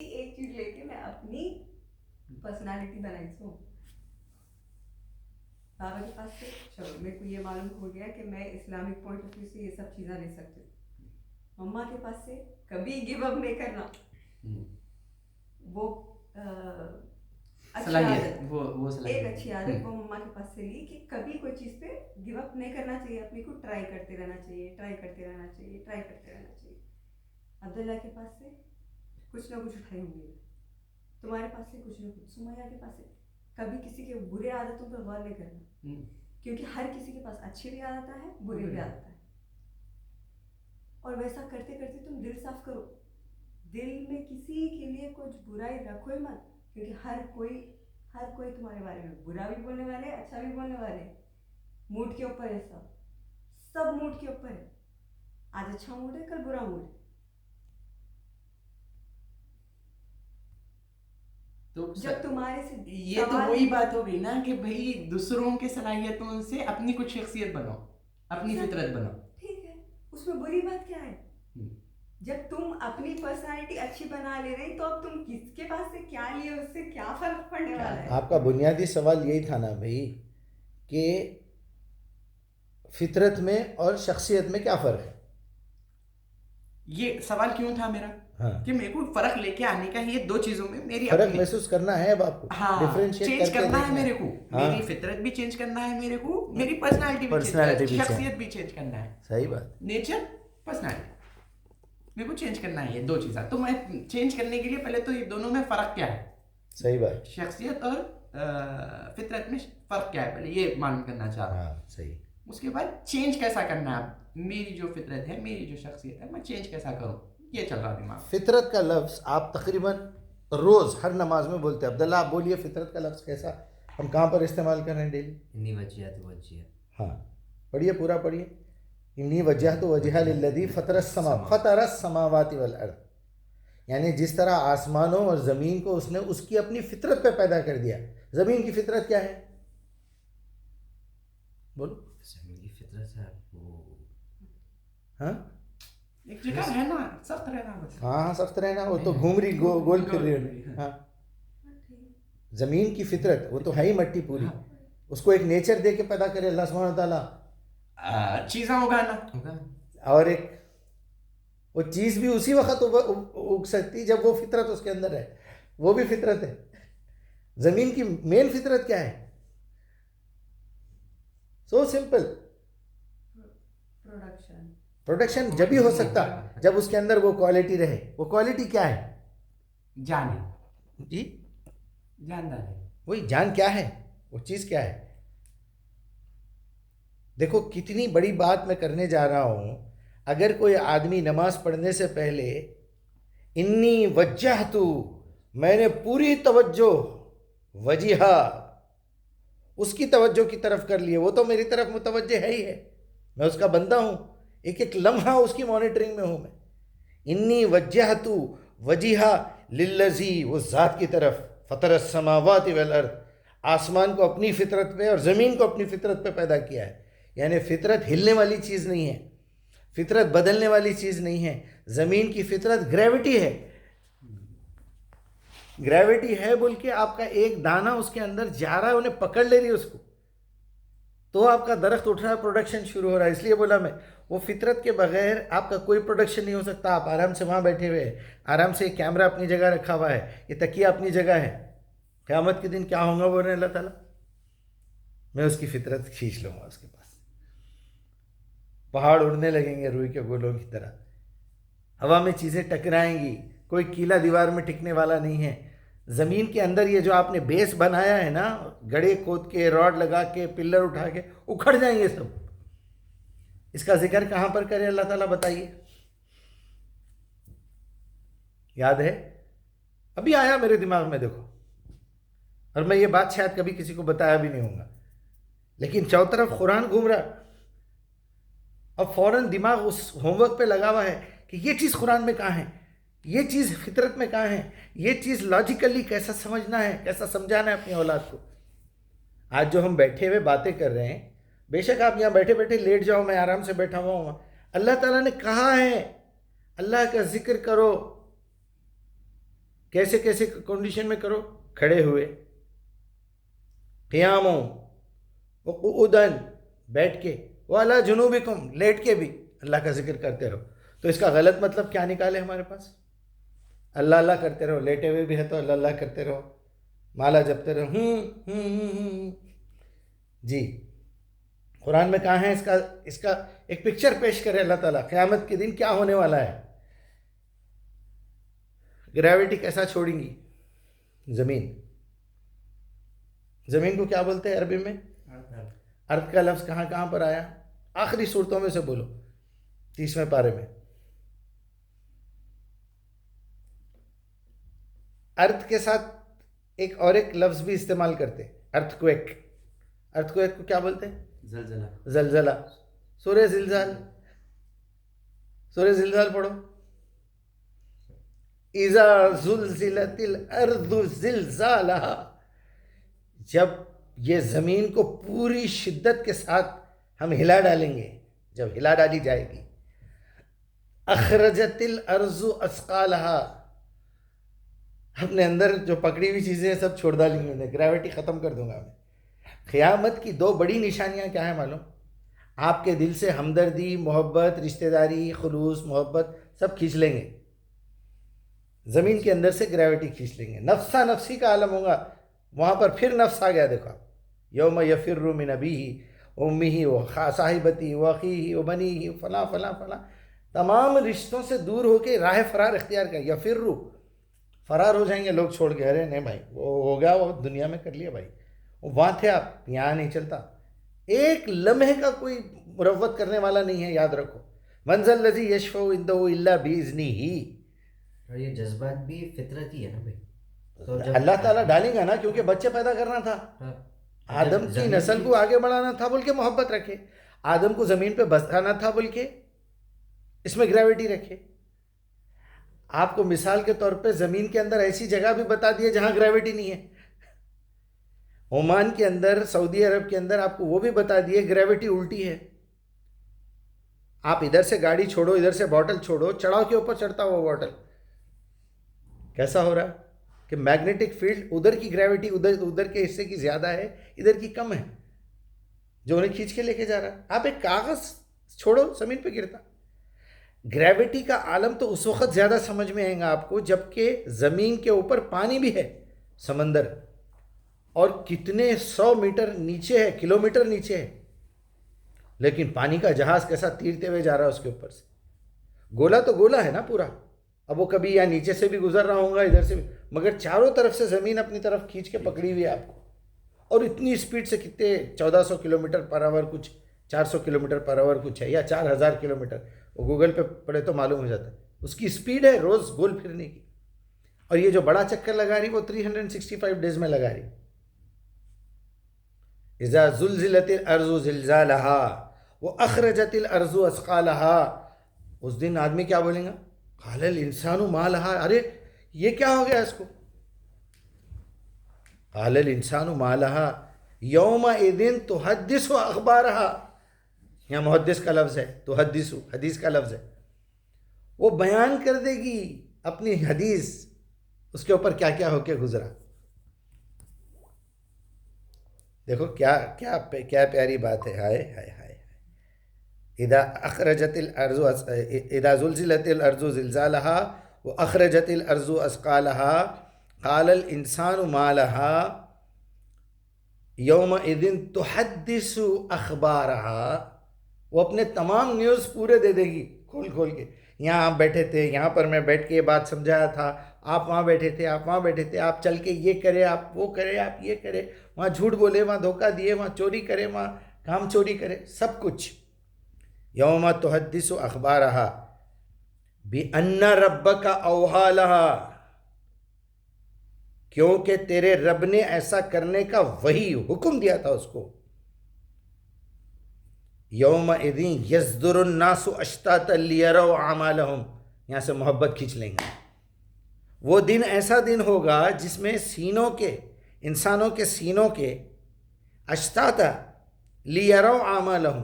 ایک چیز لے کے میں اپنی پرسنالٹی بنائی سو بابا کے پاس سے چلو میرے کو یہ معلوم ہو گیا کہ میں اسلامک پوائنٹ آف ویو سے یہ سب چیزیں لے سکتی ہوں. مما کے پاس سے کبھی گیو اپ نہیں کرنا, وہ اچھی عادت, ایک اچھی عادت وہ مما کے پاس سے لی کہ کبھی کوئی چیز پہ گیو اپ نہیں کرنا چاہیے, اپنے کو ٹرائی کرتے رہنا چاہیے, ٹرائی کرتے رہنا چاہیے, ٹرائی کرتے رہنا چاہیے. عبداللہ کے پاس سے کچھ نہ کچھ اٹھائی ہوں گی, تمہارے پاس سے کچھ نہ کچھ, سمیہ کے پاس سے کبھی کسی کے برے عادتوں پر غور نہیں کرنا, کیونکہ ہر کسی کے پاس اچھی بھی عادتیں ہیں, برے بھی عادتیں ہیں. اور ویسا کرتے کرتے تم دل صاف کرو, دل میں کسی کے لیے کچھ برائی رکھو ہی مت, کیونکہ ہر کوئی تمہارے بارے میں برا بھی بولنے والے, اچھا بھی بولنے والے. موڈ کے اوپر ہے سب موڈ کے اوپر ہے. آج اچھا موڈ ہے, کل برا موڈ ہے. جب تمہارے سے یہ تو وہی بات ہو گئی نا کہ بھائی دوسروں کے صلاحیتوں سے اپنی کچھ شخصیت بناؤ, اپنی فطرت بناؤ. ٹھیک ہے, اس میں بری بات کیا ہے؟ جب تم اپنی پرسنالٹی اچھی بنا لے رہی تو اب تم کس کے پاس سے کیا لیے, اس سے کیا فرق پڑنے والا ہے؟ آپ کا بنیادی سوال یہی تھا نا بھائی کہ فطرت میں اور شخصیت میں کیا فرق ہے. یہ سوال کیوں تھا میرا کہ میرے کو فرق لے کے آنے کا, یہ دو چیزوں میں میری فرق محسوس کرنا ہے اب آپ کو, چینج کرنا ہے میرے کو, میری فطرت بھی چینج کرنا ہے میرے کو, میری پرسنالٹی بھی, شخصیت بھی چینج کرنا ہے. صحیح بات, نیچر پرسنالٹی میرے کو چینج کرنا ہے, یہ دو چیزیں. تو میں چینج کرنے کے لیے پہلے تو یہ دونوں میں فرق کیا ہے, صحیح بات, شخصیت اور فطرت میں فرق کیا ہے, پہلے یہ معلوم کرنا چاہ رہا ہوں. صحیح. اس کے بعد چینج کیسا کرنا ہے, میری جو فطرت ہے, میری جو شخصیت ہے, میں چینج کیسا کروں, یہ چل رہا دماغ. فطرت کا لفظ آپ تقریباً روز ہر نماز میں بولتے ہیں. عبداللہ آپ بولیے فطرت کا لفظ کیسا ہم کہاں پر استعمال کر رہے ہیں ڈیلی. انی وجیہت وجیہ. ہاں پڑھیے, پورا پڑھیے. انی وجہت وجہ للذی فطر السماوات والارض, یعنی جس طرح آسمانوں اور زمین کو اس نے اس کی اپنی فطرت پہ پیدا کر دیا. زمین کی فطرت کیا ہے بولو. زمین کی فطرت ہے وہ, ہاں ایک جگہ رہنا, سخت رہنا. ہاں سخت رہنا, وہ تو گھوم رہی گول پھر رہی. ہاں زمین کی فطرت وہ تو ہے ہی مٹی پوری, اس کو ایک نیچر دے کے پیدا کرے اللہ سبحانہ تعالیٰ, چیزیں اگانا. اور ایک وہ چیز بھی اسی وقت اگ سکتی جب وہ فطرت اس کے اندر ہے, وہ بھی فطرت ہے. زمین کی مین فطرت کیا ہے؟ سو سمپل, پروڈکشن جب ہی ہو سکتا جب اس کے اندر وہ کوالٹی رہے. وہ کوالٹی کیا ہے؟ جان. جی جاندار ہے. وہی جان کیا ہے, وہ چیز کیا ہے. دیکھو کتنی بڑی بات میں کرنے جا رہا ہوں. اگر کوئی آدمی نماز پڑھنے سے پہلے انی وجہتو, میں نے پوری توجہ, وجہہ اس کی توجہ کی طرف کر لیے, وہ تو میری طرف متوجہ ہے ہی ہے, میں اس کا بندہ ہوں, ایک ایک لمحہ اس کی مانیٹرنگ میں ہوں میں. انی وجہتو وجہہ للذی, وہ ذات کی طرف, فطر السماوات والارض, آسمان کو اپنی فطرت پہ اور زمین کو اپنی فطرت پہ پیدا کیا ہے. یعنی فطرت ہلنے والی چیز نہیں ہے, فطرت بدلنے والی چیز نہیں ہے. زمین کی فطرت گریوٹی ہے. گریوٹی ہے بول کے آپ کا ایک دانہ اس کے اندر جا رہا ہے, انہیں پکڑ لے رہی ہے اس کو, تو آپ کا درخت اٹھ رہا ہے, پروڈکشن شروع ہو رہا ہے. اس لیے بولا میں, وہ فطرت کے بغیر آپ کا کوئی پروڈکشن نہیں ہو سکتا. آپ آرام سے وہاں بیٹھے ہوئے ہیں, آرام سے کیمرہ اپنی جگہ رکھا ہوا ہے, یہ تکیہ اپنی جگہ ہے. قیامت کے دن کیا ہوں گا بول رہے ہیں اللہ تعالیٰ, میں اس کی فطرت کھینچ لوں گا اس کے پاس. پہاڑ اڑنے لگیں گے روئی کے گولوں کی طرح, ہوا میں چیزیں ٹکرائیں گی, کوئی کیلا دیوار میں ٹکنے والا نہیں ہے. زمین کے اندر یہ جو آپ نے بیس بنایا ہے نا, گڑھے کھود کے, راڈ لگا کے, پلر اٹھا کے, اکھڑ جائیں گے سب. اس کا ذکر کہاں پر کرے اللہ تعالیٰ بتائیے؟ یاد ہے؟ ابھی آیا میرے دماغ میں, دیکھو, اور میں یہ بات شاید کبھی کسی کو بتایا بھی نہیں ہوں گا, لیکن چاروں طرف قرآن گھوم رہا, اب فوراً دماغ اس ہوم ورک پہ لگا ہوا ہے کہ یہ چیز قرآن میں کہاں ہے, یہ چیز فطرت میں کہاں ہے, یہ چیز لاجیکلی کیسا سمجھنا ہے, کیسا سمجھانا ہے اپنی اولاد کو. آج جو ہم بیٹھے ہوئے باتیں کر رہے ہیں, بے شک آپ یہاں بیٹھے بیٹھے لیٹ جاؤ, میں آرام سے بیٹھا ہوا ہوں, اللہ تعالیٰ نے کہا ہے اللہ کا ذکر کرو, کیسے کیسے کنڈیشن میں کرو؟ کھڑے ہوئے، قیاموں، وقعودن بیٹھ کے، وعلی جنوبکم لیٹ کے بھی اللہ کا ذکر کرتے رہو. تو اس کا غلط مطلب کیا نکالے ہمارے پاس؟ اللہ اللہ کرتے رہو، لیٹے ہوئے بھی ہے تو اللہ اللہ کرتے رہو، مالا جپتے رہو. جی قرآن میں کہاں ہے اس کا ایک پکچر پیش کرے اللہ تعالیٰ قیامت کے دن کیا ہونے والا ہے. گریوٹی کیسا چھوڑیں گی زمین کو کیا بولتے ہیں عربی میں؟ ارتھ کا لفظ کہاں کہاں پر آیا؟ آخری صورتوں میں سے بولو. 30ویں پارے میں ارتھ کے ساتھ ایک لفظ بھی استعمال کرتے، ارتھ کویک کو کیا بولتے ہیں؟ زلزلہ. سورہ زلزال پڑھو. اذا زلزلت الارض زلزالہا، جب یہ زمین کو پوری شدت کے ساتھ ہم ہلا ڈالیں گے، جب ہلا ڈالی جائے گی. اخرجت الارض اثقالہا، اپنے اندر جو پکڑی ہوئی چیزیں سب چھوڑ ڈالیں گے، انہیں گریوٹی ختم کر دوں گا میں. قیامت کی 2 بڑی نشانیاں کیا ہیں معلوم؟ آپ کے دل سے ہمدردی، محبت، رشتہ داری، خلوص، محبت سب کھینچ لیں گے، زمین کے اندر سے گریوٹی کھینچ لیں گے. نفسا نفسی کا عالم ہوگا وہاں پر. پھر نفس آ گیا، دیکھو یوم یفر من ابیہ امہ و صاحبتہ و اخیہ و بنیہ فلاں فلاں فلاں، تمام رشتوں سے دور ہو کے راہ فرار اختیار کر. یفر فرار ہو جائیں گے لوگ چھوڑ کے. ارے نہیں بھائی وہ ہو گیا، وہ دنیا میں کر لیا بھائی، وہاں تھے آپ، یہاں نہیں چلتا. ایک لمحے کا کوئی مروت کرنے والا نہیں ہے، یاد رکھو. من ذا الذی یشفع عندہ الا باذنہ. اور یہ جذبات بھی فطرتی ہے نا بھائی، تو اللہ تعالیٰ ڈالیں گا نا، کیونکہ بچے پیدا کرنا تھا، آدم کی نسل کو آگے بڑھانا تھا بول کے محبت رکھے، آدم کو زمین پہ بسانا تھا بول کے اس میں گریوٹی رکھے. آپ کو مثال کے طور پہ زمین کے اندر ایسی جگہ بھی بتا دیے جہاں گریوٹی نہیں ہے. عمان کے اندر، سعودی عرب کے اندر آپ کو وہ بھی بتا دیے گریوٹی الٹی ہے. آپ ادھر سے گاڑی چھوڑو، ادھر سے بوٹل چھوڑو، چڑھاؤ کے اوپر چڑھتا ہوا بوٹل کیسا ہو رہا ہے کہ میگنیٹک فیلڈ ادھر کی گریوٹی ادھر کے حصے کی زیادہ ہے، ادھر کی کم ہے، جو انہیں کھینچ کے لے کے جا رہا ہے. آپ ایک کاغذ چھوڑو زمین پہ گرتا. گریوٹی کا عالم تو اس وقت زیادہ سمجھ میں آئے گا آپ کو جب کہ زمین کے اوپر پانی بھی ہے، سمندر، اور کتنے 100 میٹر نیچے ہے، کلومیٹر نیچے ہے، لیکن پانی کا جہاز کیسا تیرتے ہوئے جا رہا ہے اس کے اوپر سے. گولا تو گولا ہے نا پورا، اب وہ کبھی یا نیچے سے بھی گزر رہا ہوگا، ادھر سے بھی، مگر چاروں طرف سے زمین اپنی طرف کھینچ کے پکڑی ہوئی ہے آپ کو. اور اتنی اسپیڈ سے کتنے 1400 کلومیٹر پر آور کچھ 400 کلومیٹر پر آور کچھ ہے، یا 4000 کلومیٹر، وہ گوگل پہ پڑھے تو معلوم ہو جاتا ہے. اس کی اسپیڈ ہے روز گول پھرنے کی. اور یہ جو بڑا چکر لگا رہی وہ 365 ڈیز میں لگا رہی. اذا زلزلت الارض زلزالہا واخرجت الارض اثقالہا. اس دن آدمی کیا بولیں گا؟ قال الانسان ما لہا. ارے یہ کیا ہو گیا اس کو؟ قال الانسان ما لہا یومئذ تحدث اخبارہا. یہاں محدث کا لفظ ہے، تحدث حدیث کا لفظ ہے. وہ بیان کر دے گی اپنی حدیث، اس کے اوپر کیا کیا ہو کے گزرا. دیکھو کیا پیاری بات ہے. ہائے ہائے ہائے. اذا اخرجت الارض اذا زلزلت الارض زلزالہا واخرجت الارض اثقالہا قال الانسان ما لہا یومئذ تحدث اخبارہا. وہ اپنے تمام نیوز پورے دے دے گی کھول کھول کے. یہاں آپ بیٹھے تھے، یہاں پر میں بیٹھ کے یہ بات سمجھایا تھا، آپ وہاں بیٹھے تھے، آپ وہاں بیٹھے تھے، آپ چل کے یہ کرے، آپ وہ کرے، آپ یہ کرے، وہاں جھوٹ بولے، وہاں دھوکہ دیے، وہاں چوری کرے، وہاں کام چوری کرے، سب کچھ. یوم تحدث اخبارہا بِأَنَّ رَبَّكَ أَوْحَىٰ لَهَا. کیونکہ تیرے رب نے ایسا کرنے کا وہی حکم دیا تھا اس کو. یومئذ یصدر الناس اشتاتا لیروا اعمالہم. یہاں سے محبت کھینچ لیں گے. وہ دن ایسا دن ہوگا جس میں سینوں کے، انسانوں کے سینوں کے، اشتاتا لیروا اعمالہم،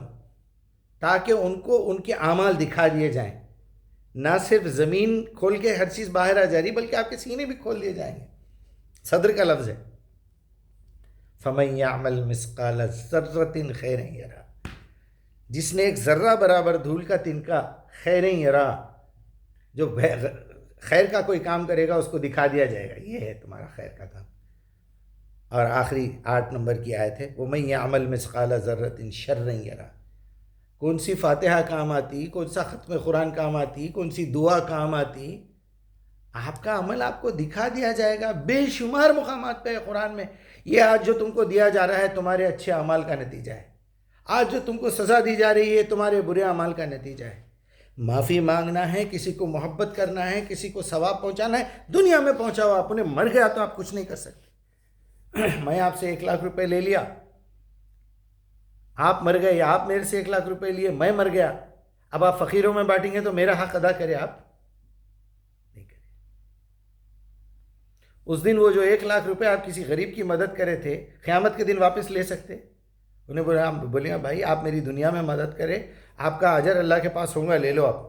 تاکہ ان کو ان کے اعمال دکھا دیے جائیں. نہ صرف زمین کھول کے ہر چیز باہر آ جا رہی بلکہ آپ کے سینے بھی کھول دیے جائیں گے. صدر کا لفظ ہے. فَمَن يَعْمَلْ مِثْقَالَ ذَرَّةٍ خَيْرًا يَرَهُ, جس نے ایک ذرہ برابر دھول کا تنکا خیرًا یرا, جو خیر کا کوئی کام کرے گا اس کو دکھا دیا جائے گا, یہ ہے تمہارا خیر کا کام. اور آخری 8 نمبر کی آیت ہے وَمَن يَعْمَلْ مِثْقَالَ ذَرَّةٍ شَرًّا يَرَهُ. کون سی فاتحہ کام آتی, کون سا ختم قرآن کام آتی, کون سی دعا کام آتی, آپ کا عمل آپ کو دکھا دیا جائے گا. بے شمار مقامات پہ قرآن میں یہ آج جو تم کو دیا جا رہا ہے تمہارے اچھے اعمال کا نتیجہ ہے, آج جو تم کو سزا دی جا رہی ہے تمہارے برے اعمال کا نتیجہ ہے. معافی مانگنا ہے, کسی کو محبت کرنا ہے, کسی کو ثواب پہنچانا ہے, دنیا میں پہنچاؤ. آپ نے مر گیا تو آپ کچھ نہیں کر سکتے. میں آپ سے 1 لاکھ روپے لے لیا, آپ مر گئے, یا آپ میرے سے 1 لاکھ روپے لیے, میں مر گیا, اب آپ فقیروں میں بانٹیں گے تو میرا حق ادا کرے, آپ نہیں کرے. اس دن وہ جو 1 لاکھ روپے آپ کسی غریب کی مدد کرے تھے, قیامت کے دن واپس لے سکتے؟ انہیں بولے بھائی آپ میری دنیا میں مدد کرے, آپ کا اجر اللہ کے پاس ہوگا, لے لو آپ.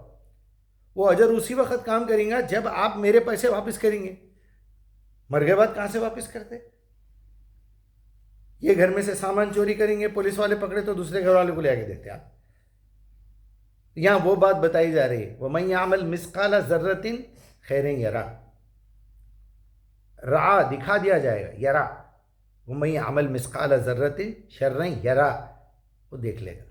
وہ اجر اسی وقت کام کریں گا جب آپ میرے پیسے واپس کریں گے. مر گئے بعد کہاں سے واپس کرتے؟ یہ گھر میں سے سامان چوری کریں گے, پولیس والے پکڑے تو دوسرے گھر والے کو لے کے دیتے آپ. یہاں وہ بات بتائی جا رہی ہے وَمَن يَعْمَلْ مِثْقَالَ ذَرَّةٍ خَيْرًا يَرَهُ, رعا دکھا دیا جائے گا, یرا. وَمَن يَعْمَلْ مِثْقَالَ ذَرَّةٍ شَرًّا يَرَهُ, وہ دیکھ لے گا.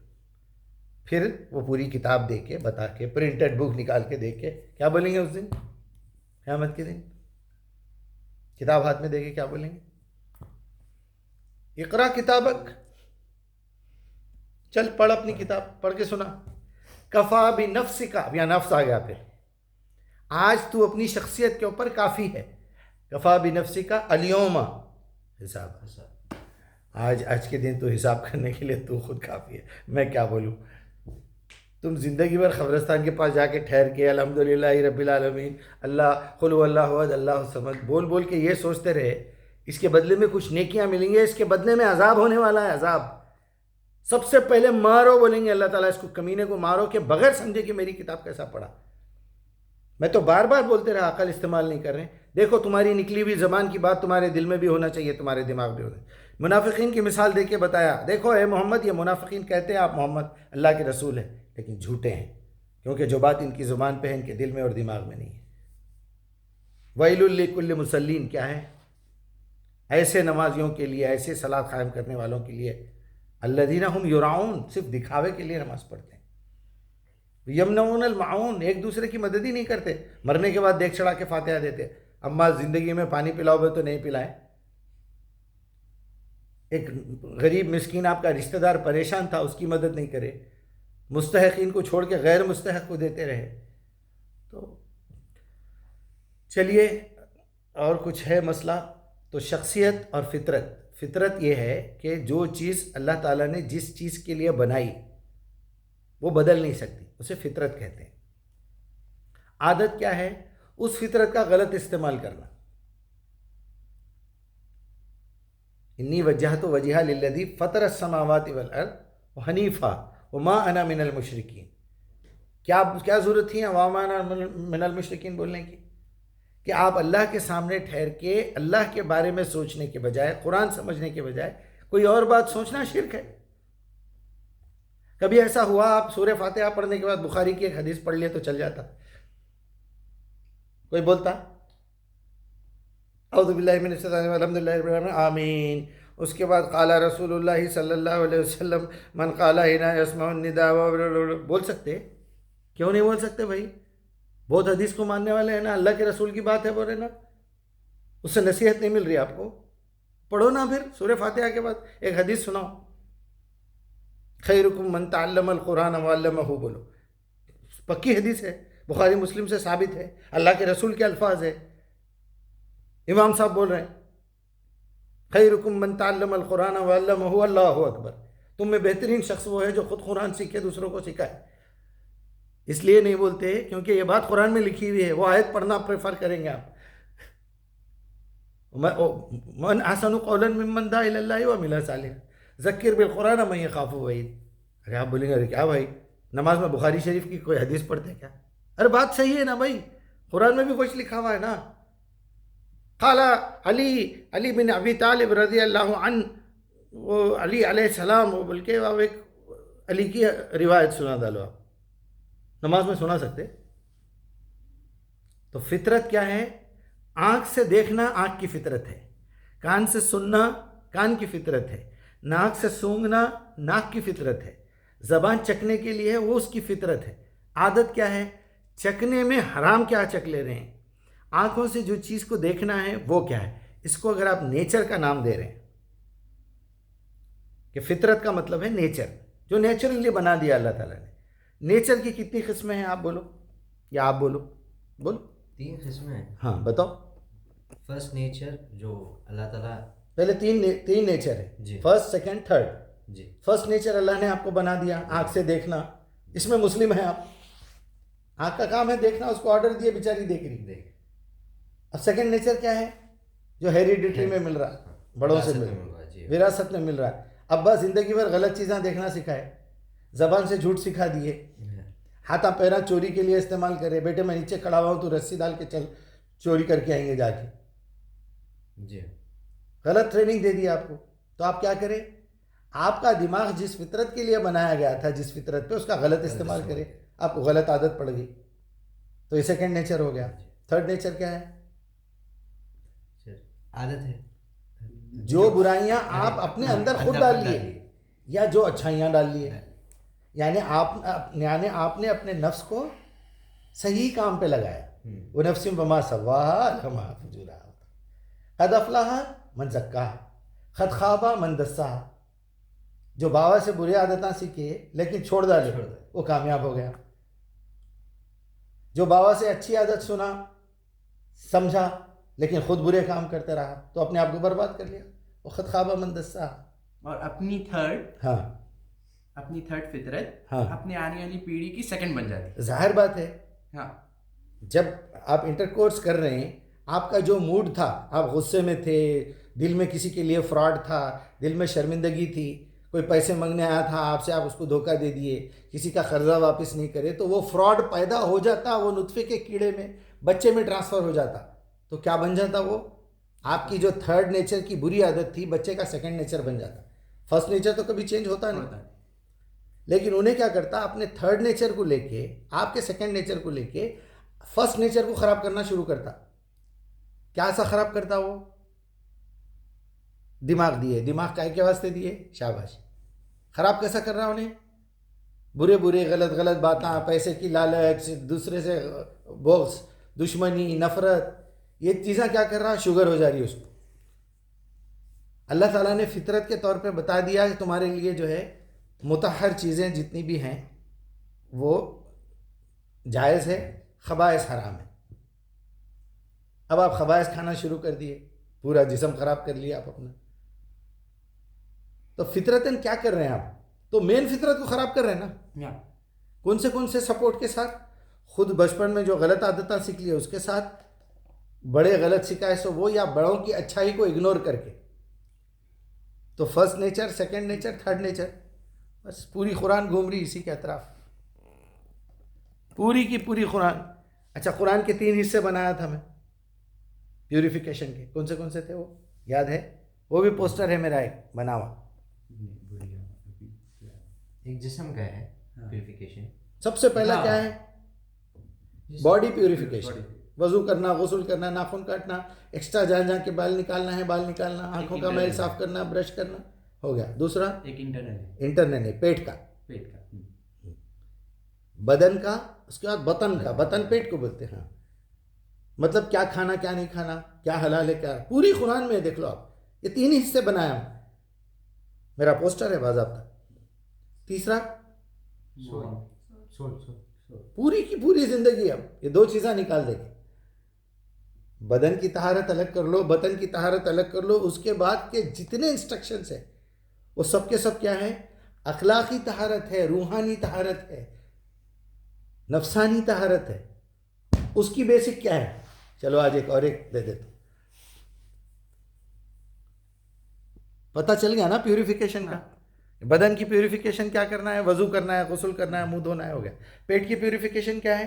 پھر وہ پوری کتاب دے کے بتا کے, پرنٹڈ بک نکال کے دیکھ کے کیا بولیں گے اس دن, قیامت کے دن کتاب ہاتھ میں دے کے کیا بولیں گے؟ اقرا کتابک, چل پڑھ اپنی کتاب, پڑھ کے سنا. کفا بنفسک, اب یہاں نفس آ گیا. پھر آج تو اپنی شخصیت کے اوپر کافی ہے. کفا بنفسک الیوم حساب, آج کے دن تو حساب کرنے کے لیے تو خود کافی ہے. میں کیا بولوں, تم زندگی بھر قبرستان کے پاس جا کے ٹھہر کے الحمدللہ رب العالمین, اللہ قل هو اللہ احد اللہ الصمد بول بول کے یہ سوچتے رہے اس کے بدلے میں کچھ نیکیاں ملیں گے, اس کے بدلے میں عذاب ہونے والا ہے. عذاب سب سے پہلے مارو, بولیں گے اللہ تعالیٰ اس کو کمینے کو مارو کہ بغیر سمجھے کہ میری کتاب کیسا پڑھا. میں تو بار بار بولتے رہا, عقل استعمال نہیں کر رہے. دیکھو تمہاری نکلی ہوئی زبان کی بات تمہارے دل میں بھی ہونا چاہیے, تمہارے دماغ بھی ہونا چاہیے. منافقین کی مثال دے کے بتایا, دیکھو اے محمد, یہ منافقین کہتے ہیں آپ محمد اللہ کے رسول ہیں لیکن جھوٹے ہیں, کیونکہ جو بات ان کی زبان پہ ہے ان کے دل میں اور دماغ میں نہیں ہے. ویل لکل مصلین کیا ہے؟ ایسے نمازیوں کے لیے, ایسے صلاۃ قائم کرنے والوں کے لیے, الذین ہم یراؤن, صرف دکھاوے کے لیے نماز پڑھتے ہیں. یمنعون الماعون, ایک دوسرے کی مدد ہی نہیں کرتے, مرنے کے بعد دیکھ چڑھا کے فاتحہ دیتے. اما زندگی میں پانی پلاؤ گے تو نہیں پلائیں. ایک غریب مسکین آپ کا رشتہ دار پریشان تھا, اس کی مدد نہیں کرے, مستحقین کو چھوڑ کے غیر مستحق کو دیتے رہے. تو چلیے اور کچھ ہے مسئلہ. تو شخصیت اور فطرت. فطرت یہ ہے کہ جو چیز اللہ تعالیٰ نے جس چیز کے لیے بنائی وہ بدل نہیں سکتی, اسے فطرت کہتے ہیں. عادت کیا ہے؟ اس فطرت کا غلط استعمال کرنا. انی وجہت وجہہ للذی فطر السماوات والارض حنیفا وما انا من المشرکین. کیا ضرورت تھی وما انا من المشرکین بولنے کی؟ کہ آپ اللہ کے سامنے ٹھہر کے اللہ کے بارے میں سوچنے کے بجائے, قرآن سمجھنے کے بجائے کوئی اور بات سوچنا شرک ہے. کبھی ایسا ہوا آپ سورہ فاتحہ پڑھنے کے بعد بخاری کی ایک حدیث پڑھ لیے تو چل جاتا؟ کوئی بولتا اعوذ باللہ من الشیطان الرجیم الحمدللہ رب العالمین آمین, اس کے بعد قال رسول اللہ صلی اللہ علیہ وسلم من قال حین یسمع النداء, بول سکتے؟ کیوں نہیں بول سکتے بھائی؟ بہت حدیث کو ماننے والے ہیں نا, اللہ کے رسول کی بات ہے بول رہے نا, اس سے نصیحت نہیں مل رہی آپ کو؟ پڑھو نا پھر سورہ فاتحہ کے بعد ایک حدیث سناؤ, خیرکم من تعلم القرآن وعلمہ, بولو. پکی حدیث ہے, بخاری مسلم سے ثابت ہے, اللہ کے رسول کے الفاظ ہے, امام صاحب بول رہے ہیں خیرکم من تعلم القرآن وعلمہ, اللہ اکبر. تم میں بہترین شخص وہ ہے جو خود قرآن سیکھے دوسروں کو سکھائے. اس لیے نہیں بولتے کیونکہ یہ بات قرآن میں لکھی ہوئی ہے, وہ آیت پڑھنا پریفر کریں گے آپ. من احسن قولا ممن دعا الی اللہ وعمل صالحا ذکر بالقرآن من یخاف وعید. ارے آپ بولیں گے ارے کیا بھائی, نماز میں بخاری شریف کی کوئی حدیث پڑھتے ہیں کیا؟ ارے بات صحیح ہے نا بھائی, قرآن میں بھی کچھ لکھا ہوا ہے نا. قال علی بن ابی طالب رضی اللہ عنہ, وہ علی علیہ السلام, وہ بلکہ آپ ایک علی کی روایت سنا ڈالو, آپ نماز میں سنا سکتے. تو فطرت کیا ہے؟ آنکھ سے دیکھنا آنکھ کی فطرت ہے, کان سے سننا کان کی فطرت ہے, ناک سے سونگنا ناک کی فطرت ہے, زبان چکنے کے لیے وہ اس کی فطرت ہے. عادت کیا ہے؟ چکنے میں حرام کیا چک لے رہے ہیں. آنکھوں سے جو چیز کو دیکھنا ہے وہ کیا ہے. اس کو اگر آپ نیچر کا نام دے رہے ہیں کہ فطرت کا مطلب ہے نیچر, جو نیچرلی بنا دیا اللہ تعالیٰ نے. نیچر کی کتنی قسمیں ہیں آپ بولو, یا آپ بولو 3 قسمیں ہیں. ہاں بتاؤ. فرسٹ نیچر جو اللہ تعالیٰ, پہلے تین نیچر ہے جی. First second third. جی فرسٹ نیچر اللہ نے آپ کو بنا دیا آنکھ سے دیکھنا, اس میں مسلم ہیں آپ, آنکھ کا کام ہے دیکھنا, اس کو آرڈر دیا بیچاری دیکھ رہی. دیکھ اب سیکنڈ نیچر کیا ہے؟ جو ہیریڈیٹری میں مل رہا, بڑوں سے مل رہا, جی. وراثت میں مل رہا ہے. ابا زندگی بھر غلط چیزیں دیکھنا سکھائے, زبان سے جھوٹ سکھا دیے, ہاتھا پیرا چوری کے لیے استعمال کرے. بیٹے میں نیچے کھڑا ہوا ہوں تو رسی ڈال کے چل, چوری کر کے آئیں گے جا کے. جی غلط ٹریننگ دے دی آپ کو. تو آپ کیا کریں؟ آپ کا دماغ جس فطرت کے لیے بنایا گیا تھا, جس فطرت پہ, اس کا غلط استعمال کرے, آپ کو غلط عادت پڑ گئی, تو یہ سیکنڈ نیچر ہو گیا. تھرڈ نیچر کیا ہے؟ عادت ہے جو برائیاں آپ اپنے اندر خود ڈال لیے یا جو اچھائیاں ڈال لیے. یعنی آپ نے اپنے نفس کو صحیح کام پہ لگایا. وہ نفس بما سواہا الہمہا فجورہا, قد افلح من زکاہا قد خاب من دساہا. جو بابا سے بری عادتیں سیکھے لیکن چھوڑ ڈالے وہ کامیاب ہو گیا. جو بابا سے اچھی عادت سنا سمجھا لیکن خود برے کام کرتے رہا تو اپنے آپ کو برباد کر لیا. وہ خود خواب من دسا. اور اپنی تھرڈ فطرت ہاں. اپنے آنے والی پیڑھی کی سیکنڈ بن جاتی. ظاہر بات ہے, ہاں جب آپ انٹر کورس کر رہے ہیں, آپ کا جو موڈ تھا, آپ غصے میں تھے, دل میں کسی کے لیے فراڈ تھا, دل میں شرمندگی تھی, کوئی پیسے مانگنے آیا تھا آپ سے, آپ اس کو دھوکہ دے دیے, کسی کا قرضہ واپس نہیں کرے, تو وہ فراڈ پیدا ہو جاتا, وہ نطفے کے کیڑے میں بچے میں ٹرانسفر ہو جاتا. تو کیا بن جاتا؟ وہ آپ کی جو تھرڈ نیچر کی بری عادت تھی بچے کا سیکنڈ نیچر بن جاتا. فرسٹ نیچر تو کبھی چینج ہوتا نہیں, لیکن انہیں کیا کرتا, اپنے تھرڈ نیچر کو لے کے, آپ کے سیکنڈ نیچر کو لے کے فرسٹ نیچر کو خراب کرنا شروع کرتا. کیا سا خراب کرتا؟ وہ دماغ دیے, دماغ کائے کے واسطے دیے, شاباش. خراب کیسا کر رہا انہیں؟ برے غلط باتیں, پیسے کی لالچ, دوسرے سے بغض, دشمنی, نفرت, یہ چیزیں کیا کر رہا؟ شوگر ہو جا رہی ہے اس کو. اللہ تعالیٰ نے فطرت کے طور پہ بتا دیا کہ تمہارے لیے جو ہے مطہر چیزیں جتنی بھی ہیں وہ جائز ہے, خبائث حرام ہے. اب آپ خبائث کھانا شروع کر دیے, پورا جسم خراب کر لیا آپ اپنا. تو فطرتاً کیا کر رہے ہیں آپ؟ تو مین فطرت کو خراب کر رہے ہیں نا. کون سے سپورٹ کے ساتھ؟ خود بچپن میں جو غلط عادتیں سیکھ لی اس کے ساتھ, بڑے غلط سکھائے سو وہ, یا بڑوں کی اچھائی کو اگنور کر کے. تو first nature, second nature, third nature, بس پوری قرآن گھوم رہی اسی کے اطراف, پوری کی پوری قرآن. اچھا, قرآن کے 3 حصے بنایا تھا میں پیوریفیکیشن کے. کون سے تھے وہ یاد ہے؟ وہ بھی پوسٹر ہے میرا ایک بنا ہوا. ایک جسم کا ہے پیوریفیکیشن. سب سے پہلا کیا ہے؟ Body purification. وضو کرنا, غسل کرنا, ناخن کاٹنا, ایکسٹرا جان کے بال نکالنا ہے, بال نکالنا, آنکھوں کا میل صاف کرنا, برش کرنا, ہو گیا. دوسرا ایک انٹرنل ہے, پیٹ کا. بدن کا, اس کے بعد بطن کا. بطن پیٹ کو بولتے ہیں. مطلب کیا کھانا کیا نہیں کھانا, کیا حلال ہے کیا, پوری قرآن میں دیکھ لو آپ. یہ 3 حصے بنایا ہوں, میرا پوسٹر ہے باضابطہ. تیسرا پوری کی پوری زندگی. اب یہ 2 چیزیں نکال دیں گے. بدن کی طہارت الگ کر لو, بطن کی طہارت الگ کر لو. اس کے بعد کے جتنے انسٹرکشنز ہیں وہ سب کے سب کیا ہے؟ اخلاقی طہارت ہے, روحانی طہارت ہے, نفسانی طہارت ہے. اس کی بیسک کیا ہے؟ چلو آج ایک دے دیتا. پتہ چل گیا نا پیوریفیکیشن کا. بدن کی پیوریفیکیشن کیا کرنا ہے؟ وضو کرنا ہے, غسل کرنا ہے, منہ دھونا ہے, ہو گیا. پیٹ کی پیوریفیکیشن کیا ہے؟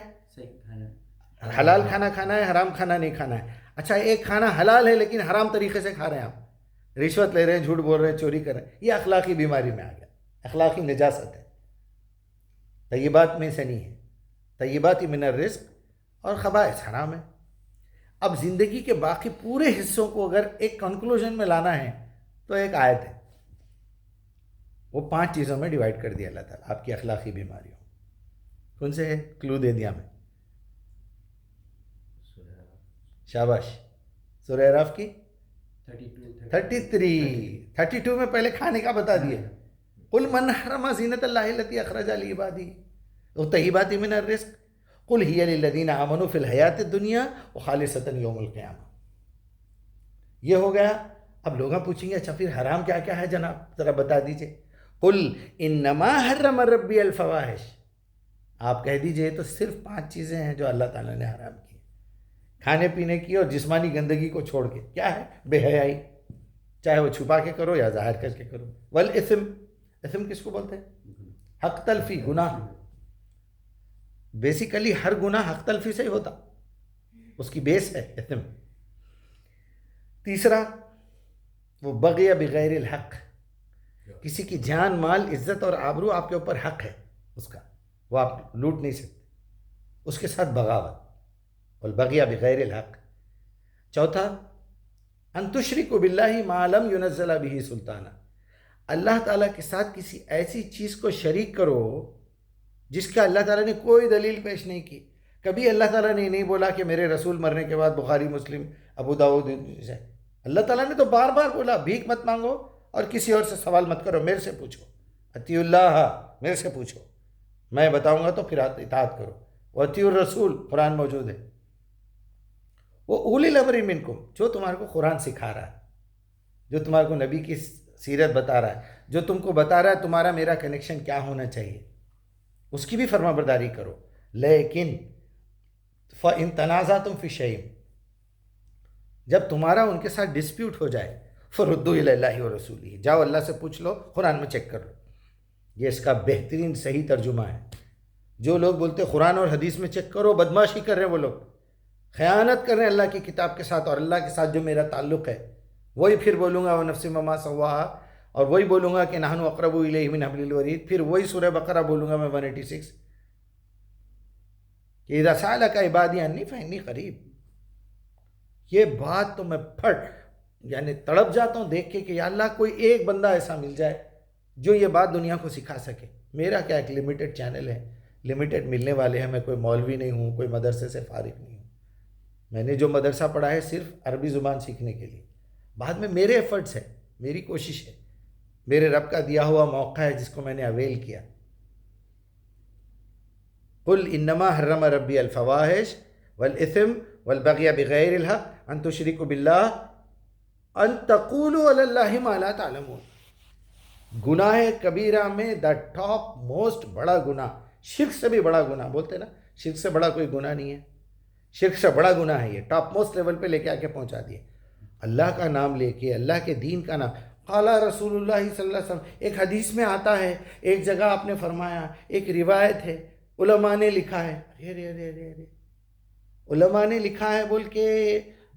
حلال کھانا کھانا ہے، حرام کھانا نہیں کھانا ہے. اچھا ایک کھانا حلال ہے لیکن حرام طریقے سے کھا رہے ہیں آپ، رشوت لے رہے ہیں، جھوٹ بول رہے ہیں، چوری کر رہے ہیں، یہ اخلاقی بیماری میں آ گیا، اخلاقی نجاست ہے. طیبات میں سے نہیں ہے، طیبات من الرزق اور خبائث حرام ہے. اب زندگی کے باقی پورے حصوں کو اگر ایک کنکلوژن میں لانا ہے تو ایک آیت ہے، وہ 5 چیزوں میں ڈیوائڈ کر دیا اللہ تعالیٰ آپ کی اخلاقی بیماریوں. کون سے ہے؟ کلو دے دیا میں. شاباش. سورہ اعراف کی 32 میں پہلے کھانے کا بتا دیا. قل من حرم زینت اللہ التی اخرج لعبادہ والطیبات من الرزق قل ہی للذین آمنوا فی الحیات الدنیا وخالصۃ یوم القیامہ. یہ ہو گیا. اب لوگ پوچھیں گے اچھا پھر حرام کیا کیا ہے جناب، ذرا بتا دیجئے. قل انما حرم ربی الفواحش. آپ کہہ دیجئے تو صرف 5 چیزیں ہیں جو اللہ تعالیٰ نے حرام کی، کھانے پینے کی اور جسمانی گندگی کو چھوڑ کے. کیا ہے؟ بے حیائی، چاہے وہ چھپا کے کرو یا ظاہر کر کے کرو. والاثم، اثم کس کو بولتے ہیں؟ حق تلفی، گناہ. بیسیکلی ہر گناہ حق تلفی سے ہی ہوتا، اس کی بیس ہے اثم. تیسرا وہ بغی بغیر الحق، کسی کی جان مال عزت اور آبرو آپ کے اوپر حق ہے اس کا، وہ آپ لوٹ نہیں سکتے، اس کے ساتھ بغاوت. والبغی بغیر الحق. چوتھا ان تشرکوا باللہ ما لم ینزل بہ سلطانا، اللہ تعالیٰ کے ساتھ کسی ایسی چیز کو شریک کرو جس کا اللہ تعالیٰ نے کوئی دلیل پیش نہیں کی. کبھی اللہ تعالیٰ نے نہیں بولا کہ میرے رسول مرنے کے بعد بخاری مسلم ابو داؤد، اللہ تعالیٰ نے تو بار بار بولا بھیک مت مانگو اور کسی اور سے سوال مت کرو، میرے سے پوچھو. اطیعوا اللہ، میرے سے پوچھو، میں بتاؤں گا تو پھر اطاعت کرو. واطیعوا الرسول، قرآن موجود ہے. وہ اولی الامر منکم، جو تمہارے کو قرآن سکھا رہا ہے، جو تمہارے کو نبی کی سیرت بتا رہا ہے، جو تم کو بتا رہا ہے تمہارا میرا کنیکشن کیا ہونا چاہیے، اس کی بھی فرما برداری کرو. لیکن فَإِن تَنَازَعْتُمْ فِي شَيْءٍ، جب تمہارا ان کے ساتھ ڈسپیوٹ ہو جائے فَرُدُّوا إِلَى اللَّهِ وَرَسُولِهِ، جاؤ اللہ سے پوچھ لو، قرآن میں چیک کر لو. یہ اس کا بہترین صحیح ترجمہ ہے. جو لوگ بولتے قرآن اور حدیث میں چیک کرو، بدماشی کر رہے ہیں، وہ لوگ خیانت کر رہے ہیں اللہ کی کتاب کے ساتھ اور اللہ کے ساتھ جو میرا تعلق ہے. وہی پھر بولوں گا وَنَفْسٍ وَمَا سَوَّاهَا، اور وہی بولوں گا کہ نحن اقرب الیہ من حبل الورید. پھر وہی سورہ بقرہ بولوں گا میں 186 کہ اذا سألک عبادی عنی فإنی قریب. یہ بات تو میں یعنی تڑپ جاتا ہوں دیکھ کے کہ یا اللہ کوئی ایک بندہ ایسا مل جائے جو یہ بات دنیا کو سکھا سکے. میرا کیا ایک لمیٹڈ چینل ہے، لمیٹڈ ملنے والے ہیں. میں کوئی مولوی نہیں ہوں، کوئی مدرسے سے فارغ نہیں ہوں. میں نے جو مدرسہ پڑھا ہے صرف عربی زبان سیکھنے کے لیے. بعد میں میرے ایفرٹس ہیں، میری کوشش ہے، میرے رب کا دیا ہوا موقع ہے جس کو میں نے اویل کیا. قل انما حرم ربی الفواحش والاثم والبغی بغیر الحق ان تشرکوا باللہ ان تقولوا علی اللہ ما لا تعلمون. گناہ کبیرہ میں دا ٹاپ موسٹ بڑا گناہ، شرک سے بھی بڑا گناہ. بولتے نا شرک سے بڑا کوئی گناہ نہیں ہے، شرک سے بڑا گناہ ہے. یہ ٹاپ موسٹ لیول پہ لے کے آ کے پہنچا دیے. اللہ کا نام لے کے، اللہ کے دین کا نام. قال رسول اللہ صلی اللہ علیہ وسلم، ایک حدیث میں آتا ہے، ایک جگہ آپ نے فرمایا، ایک روایت ہے، علماء نے لکھا ہے. ارے علماء نے لکھا ہے بول کے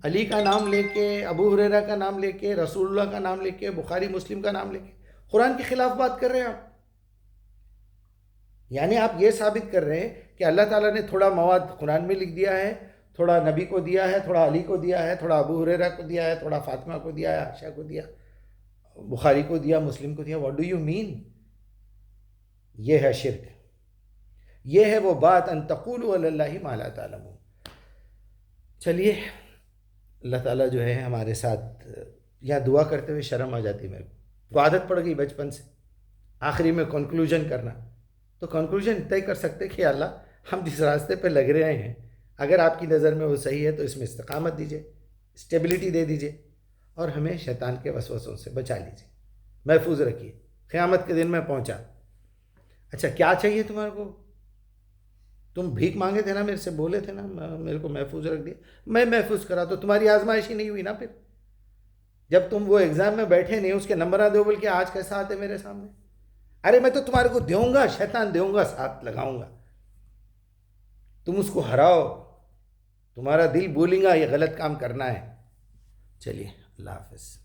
علی کا نام لے کے، ابو ہریرہ کا نام لے کے، رسول اللہ کا نام لے کے، بخاری مسلم کا نام لے کے قرآن کے خلاف بات کر رہے ہیں آپ. یعنی آپ یہ ثابت کر رہے ہیں کہ اللہ تعالیٰ نے تھوڑا مواد قرآن میں لکھ دیا ہے، تھوڑا نبی کو دیا ہے، تھوڑا علی کو دیا ہے، تھوڑا ابو ہریرہ کو دیا ہے، تھوڑا فاطمہ کو دیا ہے، عائشہ کو دیا، بخاری کو دیا، مسلم کو دیا. What do you mean? یہ ہے شرک. یہ ہے وہ بات ان تقولوا علی اللہ ما لا تعلمون. چلیے اللہ تعالیٰ جو ہے ہمارے ساتھ، یا دعا کرتے ہوئے شرم آ جاتی میرے کو عادت پڑ گئی بچپن سے آخری میں کنکلوژن کرنا. تو کنکلوژن طے کر سکتے کہ اللہ ہم جس راستے پہ لگ رہے ہیں اگر آپ کی نظر میں وہ صحیح ہے تو اس میں استقامت دیجیے، اسٹیبلٹی دے دیجیے، اور ہمیں شیطان کے وسوسوں سے بچا لیجیے، محفوظ رکھیے. قیامت کے دن میں پہنچا. اچھا کیا چاہیے تمہارے کو؟ تم بھیک مانگے تھے نا، میرے سے بولے تھے نا، میرے کو محفوظ رکھ دیا، میں محفوظ کرا. تو تمہاری آزمائش ہی نہیں ہوئی نا. پھر جب تم وہ ایگزام میں بیٹھے نہیں، اس کے نمبر دو بول کے آج کیسا آتے میرے سامنے. ارے میں تو تمہارے کو دوں گا، شیطان دوں گا، ساتھ لگاؤں گا. تم اس کو ہراؤ, تمہارا دل بولے گا یہ غلط کام کرنا ہے. چلیے اللہ حافظ.